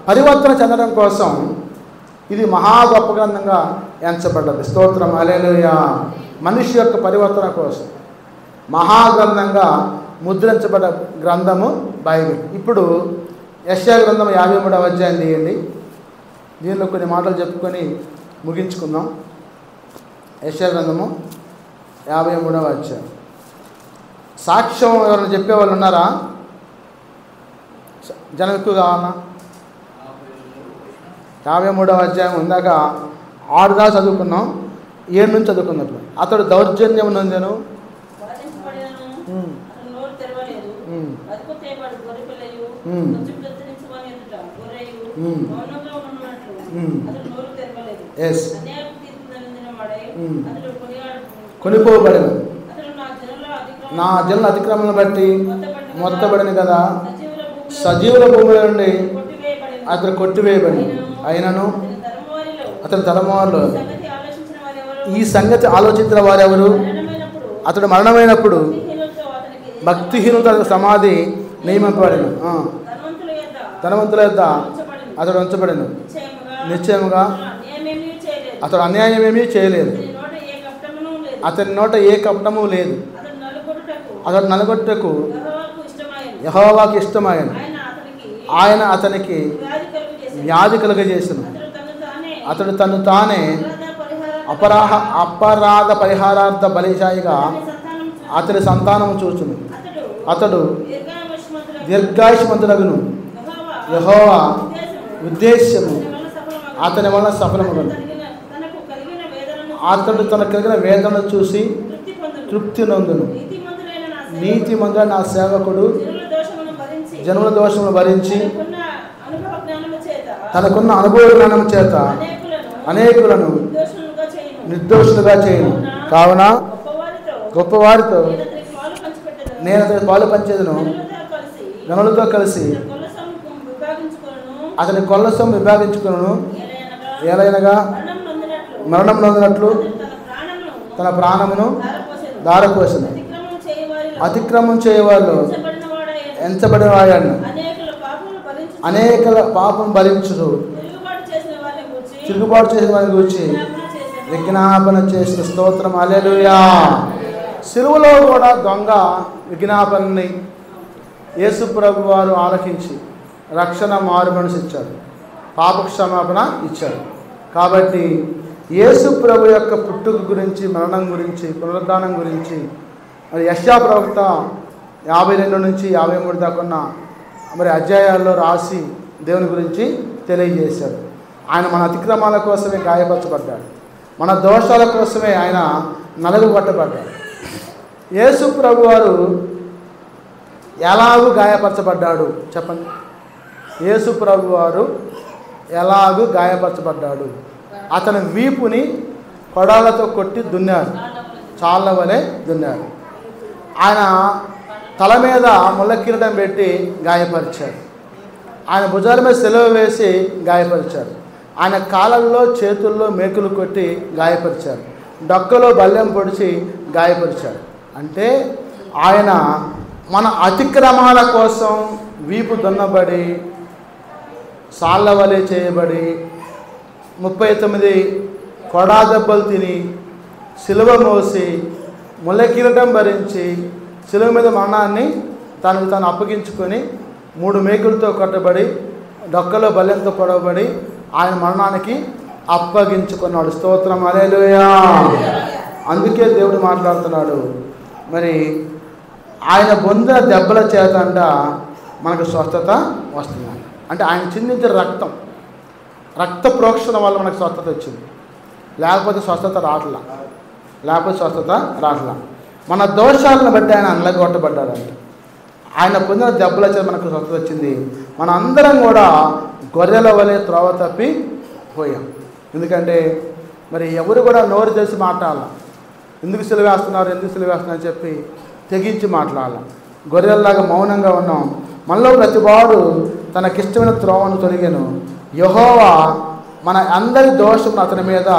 పరివర్తన చెందడం కోసం ఇది మహా గొప్ప గ్రంథంగా ఎంచబడ్డది. స్తోత్రం, హల్లెలూయా. మనిషి యొక్క పరివర్తన కోసం మహాగ్రంథంగా ముద్రించబడ్డ గ్రంథము బైబిల్. ఇప్పుడు యెషయా గ్రంథం 53వ అధ్యాయం తీయండి. దీనిలో కొన్ని మాటలు చెప్పుకొని ముగించుకుందాం. యెషయా గ్రంథము 53వ అధ్యాయం. సాక్ష్యం ఎవరైనా చెప్పేవాళ్ళు ఉన్నారా? జనం ఎక్కువ కావాలన్నా? 53వ అధ్యాయం ఇందాక 6 దాకా చదువుకున్నాం, 7 నుంచి చదువుకున్నట్లు. అతడు దౌర్జన్యం నొందెను, కొనిపోబడిన నా జనుల అతిక్రమణను బట్టి మొత్తబడిన కదా, సజీవుల భూముల నుండి అతడు కొట్టివేయబడి అయినను అతని తలమారులో ఈ సంగతి ఆలోచించిన వారెవరు? అతడు మరణమైనప్పుడు భక్తిహీనుత సమాధి నియమింపబడిన ధనవంతుల యొద్ద అతడు ఉంచబడిన. నిశ్చయముగా అతడు అన్యాయం ఏమీ చేయలేదు, అతని నోట ఏ కపటము లేదు. అతడు నలుగొట్టుటకు యెహోవాకు ఇష్టమైన ఆయన అతనికి వ్యాధి కలుగజేసెను. అతడు తను తానే అపరాధ పరిహారార్థ బలిశాయిగా అతని సంతానము చూచును. అతడు దీర్ఘాయుష్మంతుడగును. యెహోవా ఉద్దేశ్యము అతని వలన సఫలమగును. అతడు తన కలిగిన వేదనను చూసి తృప్తి నొందును. నీతిమంతుడైన నా సేవకుడు జనుల దోషమును భరించి తనకున్న అనుభవ జ్ఞానం చేత అనేకులను నిర్దోషులుగా చేయను. కావున గొప్పవారితో నేను అతని పాలు పంచేదను. గనులతో కలిసి అతని కొల్లసం విభాగించుకును. ఏలైనగా మరణం నొందినట్లు తన ప్రాణమును దారపోసెను. అతిక్రమం చేయవాళ్ళు ఎంచబడిన వాడను అనేక పాపం భరించుడు. తిరుగుబాటు చేసిన వారిని గురించి విజ్ఞాపన చేసిన. స్తోత్రం, హల్లెలూయా. సిలువలో కూడా దొంగ విజ్ఞాపనని యేసు ప్రభు వారు ఆలకించి రక్షణ మారుమనసు ఇచ్చాడు, పాప క్షమాపణ ఇచ్చాడు. కాబట్టి యేసు ప్రభు యొక్క పుట్టుక గురించి, మరణం గురించి, పునరుద్ధానం గురించి మరి యెషయా ప్రవక్త 52 నుంచి 53 దాకా ఉన్న మరి అధ్యాయాల్లో రాసి దేవుని గురించి తెలియజేశాడు. ఆయన మన అతిక్రమాల కోసమే గాయపరచబడ్డాడు, మన దోషాల కోసమే ఆయన నలుగుబట్టబడ్డాడు. యేసు ప్రభు వారు ఎలాగూ గాయపరచబడ్డాడు చెప్పండి? యేసు ప్రభు వారు ఎలాగూ గాయపరచబడ్డాడు? అతని వీపుని కొడాలతో కొట్టి దున్నారు, చాళ్ళ వలె దున్నారు. ఆయన తల మీద ముళ్ళ కిరీటం పెట్టి గాయపరిచాడు. ఆయన భుజాల మీద సెలవు వేసి గాయపరిచాడు. ఆయన కాళ్ళల్లో చేతుల్లో మేకులు కొట్టి గాయపరిచాడు. డొక్కలో బల్లెం పొడిచి గాయపరిచాడు. అంటే ఆయన మన అతిక్రమాల కోసం వీపు దున్నబడి సాళ్ళ వలె చేయబడి 39 కొడా దెబ్బలు తిని సిలువ మోసి ముళ్ళ కిరీటం భరించి సిలువ మీద మరణాన్ని తనకు తాను అప్పగించుకొని 3 మేకులతో కొట్టబడి డొక్కలో బల్లెంతో పొడవబడి ఆయన మరణానికి అప్పగించుకున్నాడు. స్తోత్రం, హల్లెలూయా. అందుకే దేవుడు మాట్లాడుతున్నాడు, మరి ఆయన పొందిన దెబ్బల చేత అంట మనకు స్వస్థత వస్తుంది. అంటే ఆయన చిందించిన రక్త ప్రోక్షణ వల్ల మనకు స్వస్థత వచ్చింది. లేకపోతే స్వస్థత రాట్లా. మన దోషాలను బట్టి ఆయన నలగొట్టబడ్డాడంట. ఆయన పొందిన దెబ్బల చేత మనకు స్వస్థత వచ్చింది. మన అందరం కూడా గొర్రెల వలె త్రోవ తప్పి పోయాం. ఎందుకంటే మరి ఎవరు కూడా నోరు తెలిసి మాట్లాడాల, ఎందుకు సిలువేస్తున్నారు అని చెప్పి తెగించి మాట్లాడాల. గొర్రెల్లాగా మౌనంగా ఉన్నాం. మనలో ప్రతివాడు తనకిష్టమైన త్రోవను తొలగాను. యెహోవా మన అందరి దోషం అతని మీద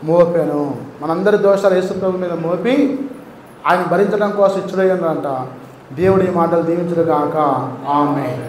మోపాను. మనందరి దోషాలు యేసు ప్రభు మీద మోపి ఆయన భరించడం కోసం ఇచ్చుడయ్యంట. దేవుడి మాటలు దీవించుడుగాక. ఆమేన్.